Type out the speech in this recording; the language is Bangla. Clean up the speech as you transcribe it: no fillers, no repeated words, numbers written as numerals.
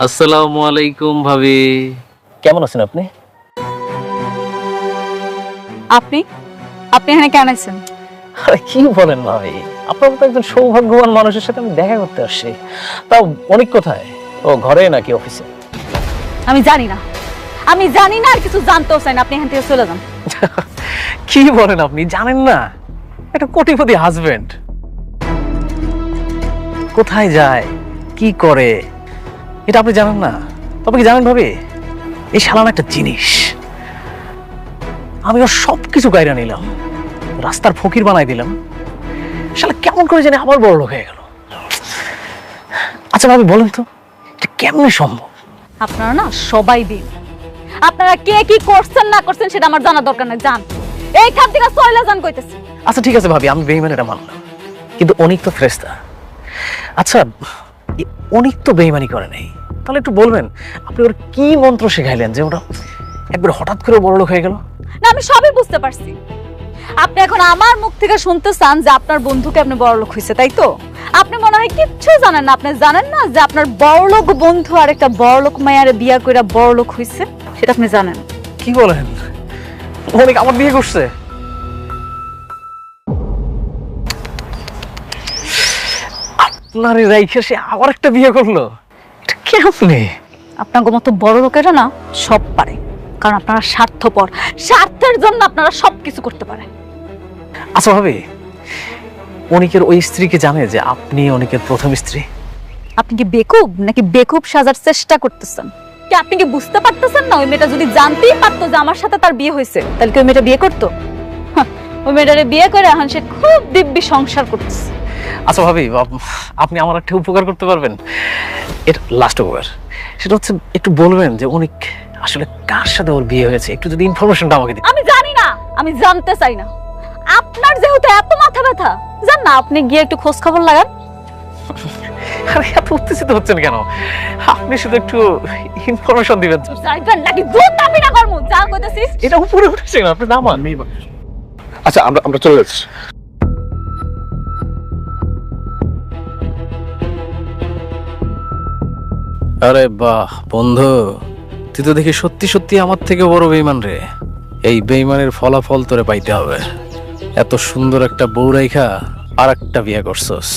আসসালামু আলাইকুম ভাবি। কেমন আছেন আপনি? আপনি আপনি এখানে কেন আছেন? আরে কি বলেন ভাবি, আপনার মতো একজন সৌভাগ্যবান মানুষের সাথে আমি দেখা করতে আসছি। তাও অনেক কোথায়? ও ঘরে নাকি অফিসে? আমি জানি না, আমি জানি না, আর কিছু জানতেও চাই না। আপনি এখান থেকে চলে যান। কি বলেন আপনি, জানেন না? একটা কোটিপতি হাজবেন্ড কোথায় যায়, কি করে, এটা আপনি জানেন না? তবে কি জানেন ভাবি, এই শালান একটা জিনিস। আমি ওর সবকিছু গাইরা নিলাম, রাস্তার ফকির বানাই দিলাম। শালা কেমন করে জানি আবার বড় লোক হয়ে গেল। আচ্ছা ভাবি বলেন তো, এটা কেমনে সম্ভব? আপনারা না সবাই দিন, আপনারা কে কি করছেন না করছেন সেটা আমার জানা দরকার নাই। জান এইখান থেকে চলে যান কইতেছি। আচ্ছা ঠিক আছে ভাবি, আমি বেইমান এটা মানলাম, কিন্তু অনিক তো ফ্রেস্তা। আচ্ছা অনিক তো বেইমানি করে নাই, তাহলে একটু বলবেন আপনি ওর কি মন্ত্র শেখাইলেন যে ওটা একবার হঠাৎ করে বড় লোক হয়ে গেল? না আমি সবই বুঝতে পারছি। আপনি এখন আমার মুখ থেকে শুনতে চান যে আপনার বন্ধুকে আপনি বড়লোক হইছে, তাই তো? আপনি মনে হয় কিচ্ছু জানেন না। আপনি জানেন না যে আপনার বড়লোক বন্ধু আর একটা বড়লোক মায়ারে বিয়া কইরা বড়লোক হইছে, সেটা আপনি জানেন? কি বলেন, অনিক আমার বিয়ে করছে? আপনার রাইখে সে আবার একটা বিয়ে করলো? এটা কেমনে? আপনার মতো বড় লোকেরা না সব পারে, কারণ আপনারা স্বার্থপর। স্বার্থের জন্য আপনারা সবকিছু করতে পারেন। আচ্ছা ভাবি, অনিকের ওই স্ত্রীকে জানে যে আপনি অনিকের প্রথম স্ত্রী? আপনি কি বেকুব নাকি বেকুব সাজার চেষ্টা করতেছেন? কি আপনি কি বুঝতে পারতেছেন না? ওই মেয়েটা যদি জানতেই পারতো যে আমার সাথে তার বিয়ে হয়েছে, তাহলে কি ওই মেয়েটা বিয়ে করতো? ওই মেয়েটারে বিয়ে করে এখন সে খুব দিব্যি সংসার করতেছে। আচ্ছা ভাবি, আপনি আমার একটা উপকার করতে পারবেন? এটা লাস্ট উপকার, সেটা হচ্ছে একটু বলবেন যে অনিক আসলে কার সাথে ওর বিয়ে হয়েছে, একটু যদি ইনফরমেশনটা আমাকে দিন। আমি জানি না, আমি জানতে চাই না। আপনার যেহেতু এত মাথা ব্যথা, জান না আপনি গিয়ে একটু খোঁজ খবর লাগান। আরে এত উত্তেজিত হচ্ছেন কেন? আপনি শুধু একটু ইনফরমেশন দিবেন। যাইবেন নাকি দুধ দাবি না করমু? যা কইতাছিস এটা উপরে উঠেছে না, আপনি নামান। আচ্ছা আমরা আমরা চলে যাচ্ছি। আরে বাহ বন্ধু, তুই তো দেখি সত্যি সত্যি আমার থেকে বড় বেঈমান রে। এই বেঈমানের ফলাফল তোরে পাইতে হবে। এত সুন্দর একটা বউ রাইখা আর একটা বিয়ে করছস।